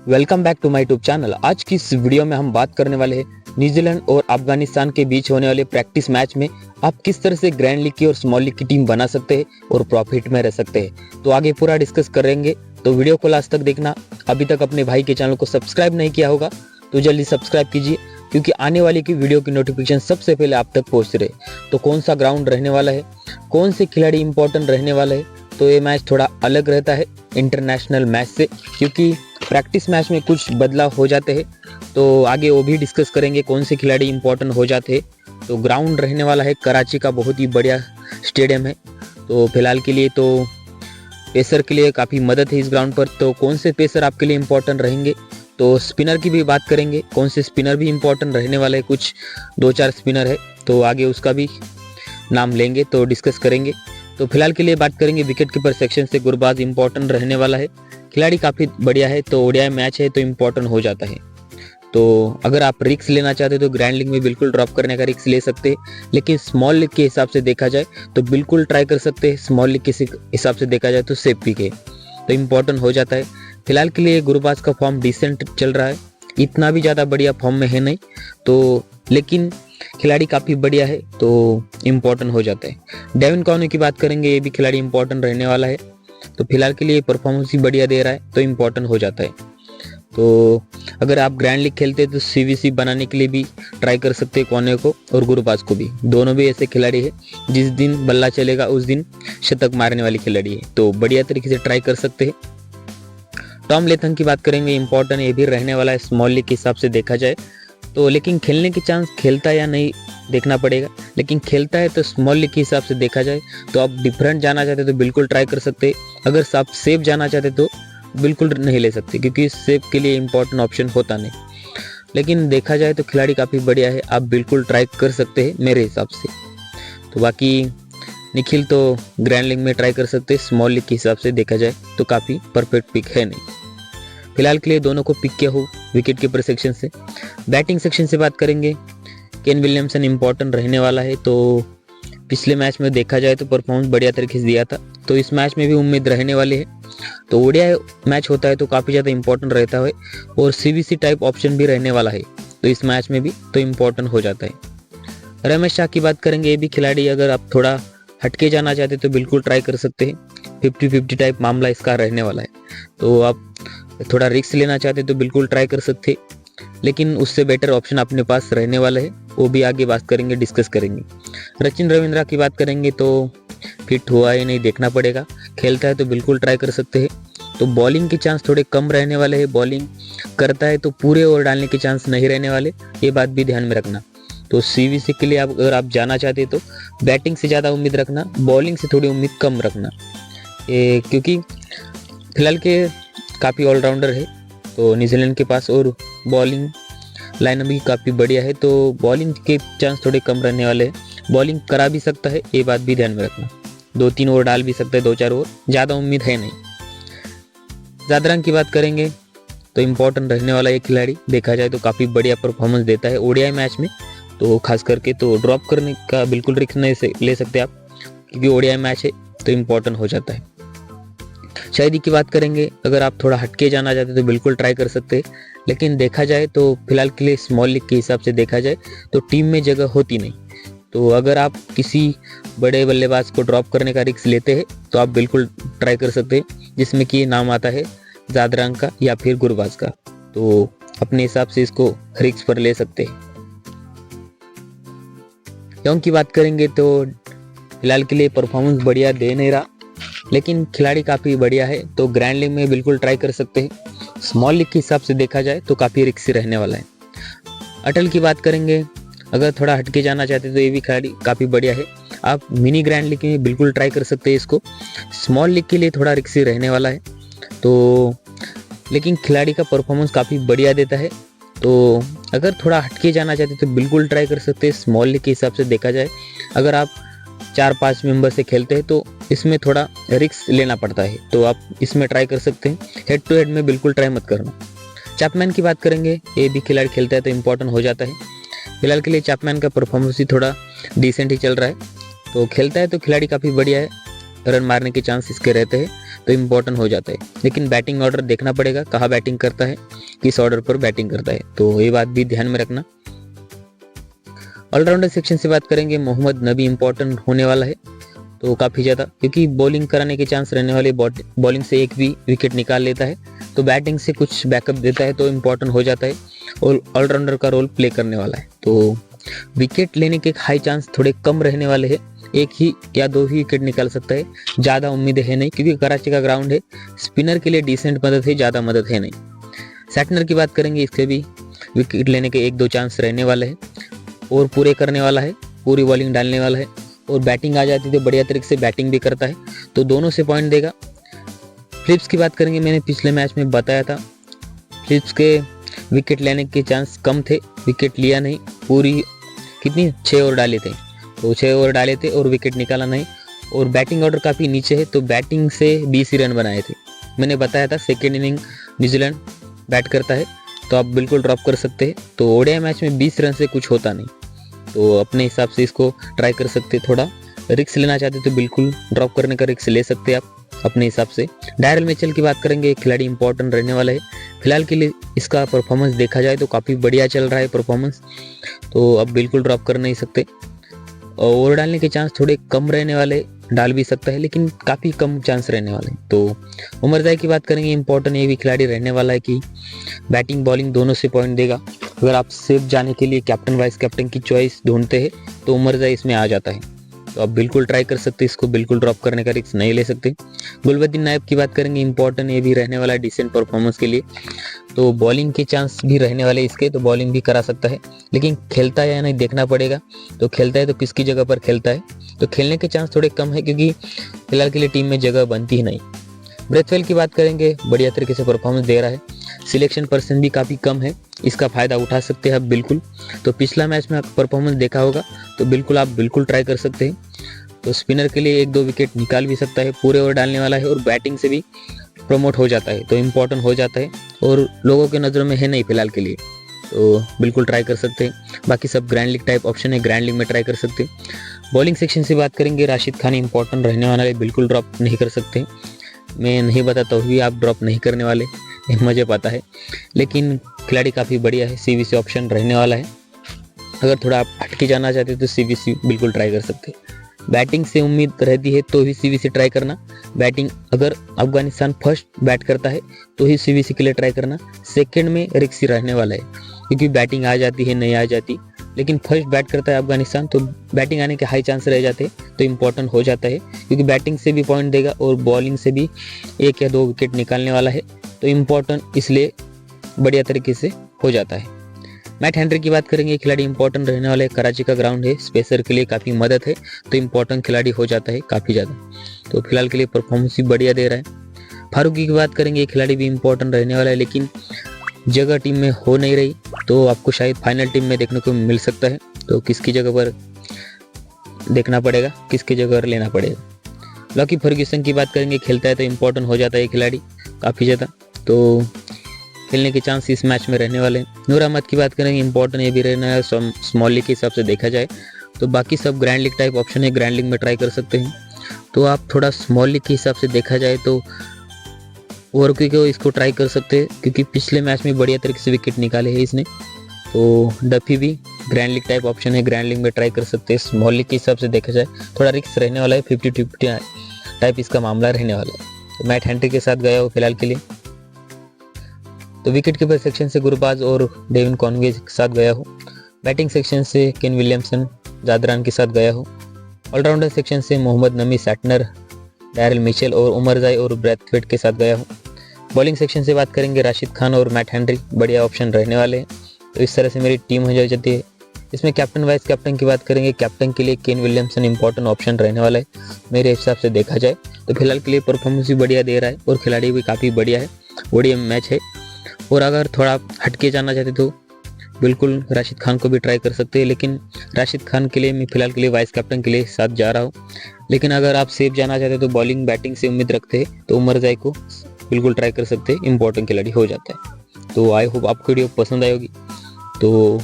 Welcome back to my YouTube channel. आज की इस वीडियो में हम बात करने वाले हैं न्यूजीलैंड और अफगानिस्तान के बीच होने वाले प्रैक्टिस मैच में आप किस तरह से ग्रैंड लीग की और स्मॉल लीग की टीम बना सकते हैं और प्रॉफिट में रह सकते हैं। तो आगे पूरा डिस्कस करेंगे, तो वीडियो को लास्ट तक देखना। अभी तक अपने भाई के चैनल को सब्सक्राइब नहीं किया होगा तो जल्दी सब्सक्राइब कीजिए, क्योंकि आने वाली की वीडियो की नोटिफिकेशन सबसे पहले आप तक पहुंच रहे। तो कौन सा ग्राउंड रहने वाला है, कौन से खिलाड़ी इंपॉर्टेंट रहने वाले हैं, तो ये मैच थोड़ा अलग रहता है इंटरनेशनल मैच से, क्योंकि प्रैक्टिस मैच में कुछ बदलाव हो जाते हैं। तो आगे वो भी डिस्कस करेंगे कौन से खिलाड़ी इंपॉर्टेंट हो जाते हैं। तो ग्राउंड रहने वाला है कराची का, बहुत ही बढ़िया स्टेडियम है। तो फिलहाल के लिए तो पेसर के लिए काफ़ी मदद है इस ग्राउंड पर। तो कौन से पेसर आपके लिए इंपॉर्टेंट रहेंगे, तो स्पिनर की भी बात करेंगे, कौन से स्पिनर भी इंपॉर्टेंट रहने वाले हैं। कुछ 2-4 स्पिनर है, तो आगे उसका भी नाम लेंगे तो डिस्कस करेंगे। तो फिलहाल के लिए बात करेंगे विकेट कीपर सेक्शन से। गुरबाज इंपॉर्टेंट रहने वाला है, खिलाड़ी काफ़ी बढ़िया है, तो ओडीआई मैच है तो इम्पोर्टेंट हो जाता है। तो अगर आप रिस्क लेना चाहते हो तो ग्रैंड लीग में बिल्कुल ड्रॉप करने का रिस्क ले सकते हैं, लेकिन स्मॉल लीग के हिसाब से देखा जाए तो बिल्कुल ट्राई कर सकते हैं। स्मॉल लीग के हिसाब से देखा जाए तो सेफ पिक है, तो इम्पोर्टेंट हो जाता है। फिलहाल के लिए गुरबाज का फॉर्म डिसेंट चल रहा है, इतना भी ज़्यादा बढ़िया फॉर्म में है नहीं, तो लेकिन खिलाड़ी काफ़ी बढ़िया है तो इम्पोर्टेंट हो जाता है। डेविन कॉर्नो की बात करेंगे, ये भी खिलाड़ी इंपॉर्टेंट रहने वाला है। तो फिलहाल के लिए परफॉर्मेंस ही बढ़िया दे रहा है तो इम्पोर्टेंट हो जाता है। तो अगर आप ग्रैंड लीग खेलते हैं तो सीवीसी बनाने के लिए भी ट्राई कर सकते हैं कॉर्नो को और गुरबाज को भी। दोनों भी ऐसे खिलाड़ी है जिस दिन बल्ला चलेगा उस दिन शतक मारने वाली खिलाड़ी है, तो बढ़िया तरीके से ट्राई कर सकते हैं। टॉम लेथम की बात करेंगे, इंपॉर्टेंट ये भी रहने वाला है स्मॉल लीग के हिसाब से देखा जाए तो, लेकिन खेलने की चांस खेलता है या नहीं देखना पड़ेगा। लेकिन खेलता है तो स्मॉल लीग के हिसाब से देखा जाए तो आप डिफरेंट जाना चाहते तो बिल्कुल ट्राई कर सकते। अगर आप सेफ जाना चाहते तो बिल्कुल नहीं ले सकते, क्योंकि सेफ के लिए इंपॉर्टेंट ऑप्शन होता नहीं। लेकिन देखा जाए तो खिलाड़ी काफ़ी बढ़िया है, आप बिल्कुल ट्राई कर सकते हैं मेरे हिसाब से। तो बाकी निखिल तो ग्रैंड लीग में ट्राई कर सकते हैं, स्मॉल लीग के हिसाब से देखा जाए तो काफ़ी परफेक्ट पिक है नहीं। फिलहाल के लिए दोनों को पिक किया हो विकेट कीपर सेक्शन से। बैटिंग सेक्शन से बात करेंगे, केन विलियमसन इंपॉर्टेंट रहने वाला है। तो पिछले मैच में देखा जाए तो परफॉर्मेंस बढ़िया तरीके से दिया था, तो इस मैच में भी उम्मीद रहने वाले है। तो ओडीआई मैच होता है तो काफ़ी ज़्यादा इंपॉर्टेंट रहता है, और सीवीसी टाइप ऑप्शन भी रहने वाला है तो इस मैच में भी तो इम्पोर्टेंट हो जाता है। रमेश शाह की बात करेंगे, ये भी खिलाड़ी अगर आप थोड़ा हटके जाना चाहते तो बिल्कुल ट्राई कर सकते हैं। 50-50 टाइप मामला इसका रहने वाला है, तो आप थोड़ा रिस्क लेना चाहते तो बिल्कुल ट्राई कर सकते, लेकिन उससे बेटर ऑप्शन अपने पास रहने वाला है, वो भी आगे बात करेंगे, डिस्कस करेंगे। सचिन रविंद्रा की बात करेंगे तो फिट हुआ है नहीं देखना पड़ेगा, खेलता है तो बिल्कुल ट्राई कर सकते हैं। तो बॉलिंग के चांस थोड़े कम रहने वाले हैं, बॉलिंग करता है तो पूरे ओवर डालने के चांस नहीं रहने वाले, ये बात भी ध्यान में रखना। तो सीवीसी के लिए अगर आप जाना चाहते तो बैटिंग से ज़्यादा उम्मीद रखना, बॉलिंग से थोड़ी उम्मीद कम रखना, क्योंकि फिलहाल के काफ़ी ऑलराउंडर है तो न्यूजीलैंड के पास, और बॉलिंग लाइनअप भी काफ़ी बढ़िया है, तो बॉलिंग के चांस थोड़े कम रहने वाले हैं। बॉलिंग करा भी सकता है, ये बात भी ध्यान में रखना। 2-3 ओवर डाल भी सकता है, 2-4 ओवर, ज़्यादा उम्मीद है नहीं। ज़ादरान की बात करेंगे तो इम्पोर्टेंट रहने वाला ये खिलाड़ी, देखा जाए तो काफ़ी बढ़िया परफॉर्मेंस देता है ओडीआई मैच में, तो खास करके तो ड्रॉप करने का बिल्कुल रिस्क नहीं ले सकते आप, क्योंकि ओडीआई मैच है तो इम्पोर्टेंट हो जाता है। शाहिदी की बात करेंगे, अगर आप थोड़ा हटके जाना चाहते तो बिल्कुल ट्राई कर सकते हैं, लेकिन देखा जाए तो फिलहाल के लिए स्मॉल लीग के हिसाब से देखा जाए तो टीम में जगह होती नहीं। तो अगर आप किसी बड़े बल्लेबाज को ड्रॉप करने का रिस्क लेते हैं तो आप बिल्कुल ट्राई कर सकते हैं, जिसमें कि नाम आता है ज़ादरान का या फिर गुरबाज का, तो अपने हिसाब से इसको रिस्क पर ले सकते हैं। योंग की बात करेंगे तो फिलहाल के लिए परफॉर्मेंस बढ़िया दे नहीं रहा, लेकिन खिलाड़ी काफ़ी बढ़िया है तो ग्रैंड लीग में बिल्कुल ट्राई कर सकते हैं। स्मॉल लीग के हिसाब से देखा जाए तो काफ़ी रिस्की रहने वाला है। अटल की बात करेंगे, अगर थोड़ा हटके जाना चाहते तो ये भी खिलाड़ी काफ़ी बढ़िया है, आप मिनी ग्रैंड लीग में बिल्कुल ट्राई कर सकते हैं इसको। स्मॉल लीग के लिए थोड़ा रिस्की रहने वाला है, तो लेकिन खिलाड़ी का परफॉर्मेंस काफ़ी बढ़िया देता है, तो अगर थोड़ा हटके जाना चाहते तो बिल्कुल ट्राई कर सकते हैं। स्मॉल लीग के हिसाब से देखा जाए, अगर आप 4-5 मेंबर से खेलते हैं तो इसमें थोड़ा रिस्क लेना पड़ता है, तो आप इसमें ट्राई कर सकते हैं। हेड टू हेड में बिल्कुल ट्राई मत करना। चैपमैन की बात करेंगे, ये भी खिलाड़ी खेलता है तो इम्पोर्टेंट हो जाता है। फिलहाल के लिए चैपमैन का परफॉर्मेंस ही थोड़ा डिसेंट ही चल रहा है, तो खेलता है तो खिलाड़ी काफ़ी बढ़िया है, रन मारने के चांस इसके रहते हैं। तो इम्पोर्टेंट हो जाता है। लेकिन बैटिंग ऑर्डर देखना पड़ेगा, कहाँ बैटिंग करता है, किस ऑर्डर पर बैटिंग करता है, तो ये बात भी ध्यान में रखना। ऑलराउंडर सेक्शन से बात करेंगे, मोहम्मद नबी इम्पोर्टेंट होने वाला है तो काफ़ी ज़्यादा, क्योंकि बॉलिंग कराने के चांस रहने वाले, बॉलिंग से एक भी विकेट निकाल लेता है तो बैटिंग से कुछ बैकअप देता है तो इम्पोर्टेंट हो जाता है और ऑलराउंडर का रोल प्ले करने वाला है। तो विकेट लेने के हाई चांस थोड़े कम रहने वाले हैं, एक ही या दो ही विकेट निकाल सकता है, ज़्यादा उम्मीदें है नहीं, क्योंकि कराची का ग्राउंड है। स्पिनर के लिए डिसेंट मदद है, ज़्यादा मदद है नहीं। सैटनर की बात करेंगे, इसके भी विकेट लेने के एक दो चांस रहने वाले हैं और पूरे करने वाला है, पूरी बॉलिंग डालने वाला है और बैटिंग आ जाती तो बढ़िया तरीके से बैटिंग भी करता है तो दोनों से पॉइंट देगा। फिलिप्स की बात करेंगे, मैंने पिछले मैच में बताया था फिलिप्स के विकेट लेने के चांस कम थे, विकेट लिया नहीं, पूरी कितनी 6 ओवर डाले थे, तो 6 ओवर डाले थे और विकेट निकाला नहीं और बैटिंग ऑर्डर काफ़ी नीचे है तो बैटिंग से 20 ही रन बनाए थे। मैंने बताया था सेकेंड इनिंग न्यूजीलैंड बैट करता है तो आप बिल्कुल ड्रॉप कर सकते हैं। तो ओडीआई मैच में 20 रन से कुछ होता नहीं, तो अपने हिसाब से इसको ट्राई कर सकते। थोड़ा रिस्क लेना चाहते तो बिल्कुल ड्रॉप करने का रिस्क ले सकते हैं आप अपने हिसाब से। डायरल मिचेल की बात करेंगे, एक खिलाड़ी इंपॉर्टेंट रहने वाला है। फिलहाल के लिए इसका परफॉर्मेंस देखा जाए तो काफ़ी बढ़िया चल रहा है परफॉर्मेंस, तो अब बिल्कुल ड्रॉप कर नहीं सकते। ओवर डालने के चांस थोड़े कम रहने वाले, डाल भी सकता है लेकिन काफ़ी कम चांस रहने वाले। तो उमर जाई की बात करेंगे, इंपॉर्टेंट ये भी खिलाड़ी रहने वाला है कि बैटिंग बॉलिंग दोनों से पॉइंट देगा। अगर आप सेफ जाने के लिए कैप्टन वाइस कैप्टन की चॉइस ढूंढते हैं तो उमर जाई इसमें आ जाता है, तो आप बिल्कुल ट्राई कर सकते, इसको बिल्कुल ड्रॉप करने का रिस्क नहीं ले सकते। गुलबद्दीन नायब की बात करेंगे, इंपॉर्टेंट ये भी रहने वाला है डिसेंट परफॉर्मेंस के लिए, तो बॉलिंग के चांस भी रहने वाले इसके, तो बॉलिंग भी करा सकता है लेकिन खेलता है या नहीं देखना पड़ेगा। तो खेलता है तो किसकी जगह पर खेलता है, तो खेलने के चांस थोड़े कम है क्योंकि फिलहाल के लिए टीम में जगह बनती ही नहीं। ब्रेथवेल की बात करेंगे, बढ़िया तरीके से परफॉर्मेंस दे रहा है, सिलेक्शन परसेंट भी काफ़ी कम है, इसका फ़ायदा उठा सकते हैं आप बिल्कुल। तो पिछला मैच में परफॉर्मेंस देखा होगा तो बिल्कुल आप बिल्कुल ट्राई कर सकते हैं। तो स्पिनर के लिए एक दो विकेट निकाल भी सकता है, पूरे ओवर डालने वाला है और बैटिंग से भी प्रमोट हो जाता है तो इम्पोर्टेंट हो जाता है और लोगों के नज़रों में है नहीं फिलहाल के लिए, तो बिल्कुल ट्राई कर सकते हैं। बाकी सब ग्रैंड लीग टाइप ऑप्शन है, ग्रैंड लीग में ट्राई कर सकते हैं। बॉलिंग सेक्शन से बात करेंगे, राशिद खान इंपॉर्टेंट रहने वाला है, बिल्कुल ड्रॉप नहीं कर सकते। मैं नहीं बताता हूँ भी आप ड्रॉप नहीं करने वाले, मुझे पता है, लेकिन खिलाड़ी काफ़ी बढ़िया है, सीवीसी ऑप्शन रहने वाला है। अगर थोड़ा आप हटके जाना चाहते हैं तो सीवीसी बिल्कुल ट्राई कर सकते हैं। बैटिंग से उम्मीद रहती है तो ही सीवीसी ट्राई करना, बैटिंग अगर अफगानिस्तान फर्स्ट बैट करता है तो ही सीवीसी के लिए ट्राई करना। सेकंड में रिस्क रहने वाला है क्योंकि बैटिंग आ जाती है नहीं आ जाती, लेकिन फर्स्ट बैट करता है अफगानिस्तान तो बैटिंग आने के हाई चांस रह जाते हैं तो इम्पोर्टेंट हो जाता है क्योंकि बैटिंग से भी पॉइंट देगा और बॉलिंग से भी 1 या 2 विकेट निकालने वाला है, तो इम्पोर्टेंट इसलिए बढ़िया तरीके से हो जाता है। मैट हेनरी की बात करेंगे, खिलाड़ी इंपॉर्टेंट रहने वाले, कराची का ग्राउंड है, स्पेसर के लिए काफ़ी मदद है तो इम्पोर्टेंट खिलाड़ी हो जाता है काफ़ी ज़्यादा, तो फिलहाल के लिए परफॉर्मेंस भी बढ़िया दे रहा है। फारूकी की बात करेंगे, खिलाड़ी भी इंपॉर्टेंट रहने वाला है लेकिन जगह टीम में हो नहीं रही तो आपको शायद फाइनल टीम में देखने को मिल सकता है, तो किसकी जगह पर देखना पड़ेगा, किसकी जगह लेना पड़ेगा। लॉकी फर्ग्यूसन की बात करेंगे, खेलता है तो इम्पोर्टेंट हो जाता है खिलाड़ी काफ़ी ज़्यादा, तो खेलने के चांस इस मैच में रहने वाले हैं। नूर अहमद की बात करेंगे, इंपॉर्टेंट ये भी रहना है स्मॉल लीग के हिसाब से देखा जाए तो बाकी सब ग्रैंड लीग टाइप ऑप्शन है, ग्रैंड लीग में ट्राई कर सकते हैं। तो आप थोड़ा स्मॉल लीग के हिसाब से देखा जाए तो ओवरक्विक को इसको ट्राई कर सकते हैं क्योंकि पिछले मैच में बढ़िया तरीके से विकेट निकाले हैं इसने। तो डफी भी ग्रैंड लीग टाइप ऑप्शन है, ग्रैंड लीग में ट्राई कर सकते हैं। स्मॉल लीग के हिसाब से देखा जाए थोड़ा रिस्क रहने वाला है, 50-50 टाइप इसका मामला रहने वाला है। तो मैट हेनरी के साथ गया हो फिलहाल के लिए। तो विकेट कीपर सेक्शन से गुरबाज और डेविन कॉनवे के साथ गया हो। बैटिंग सेक्शन से केन विलियमसन जादरान के साथ गया हो। ऑलराउंडर सेक्शन से मोहम्मद नमी, सैटनर, डायरल मिचेल और उमर जाई और ब्रैथवेट के साथ गया हो। बॉलिंग सेक्शन से बात करेंगे, राशिद खान और मैट हेनरी बढ़िया ऑप्शन रहने वाले हैं, तो इस तरह से मेरी टीम हो जाती है। इसमें कैप्टन वाइस कैप्टन की बात करेंगे, कैप्टन के लिए केन विलियमसन इंपॉर्टेंट ऑप्शन रहने वाला है मेरे हिसाब से देखा जाए तो फिलहाल के लिए परफॉर्मेंस भी बढ़िया दे रहा है और खिलाड़ी भी काफ़ी बढ़िया है, ओडीआई मैच है। और अगर थोड़ा हटके जाना चाहते तो बिल्कुल राशिद खान को भी ट्राई कर सकते हैं, लेकिन राशिद खान के लिए मैं फिलहाल के लिए वाइस कैप्टन के लिए साथ जा रहा हूँ। लेकिन अगर आप सेफ जाना चाहते तो बॉलिंग बैटिंग से उम्मीद रखते हैं तो उमर जाई को बिल्कुल ट्राई कर सकते हैं, इंपॉर्टेंट खिलाड़ी हो जाता है। तो आई होप आपको वीडियो पसंद आई होगी, तो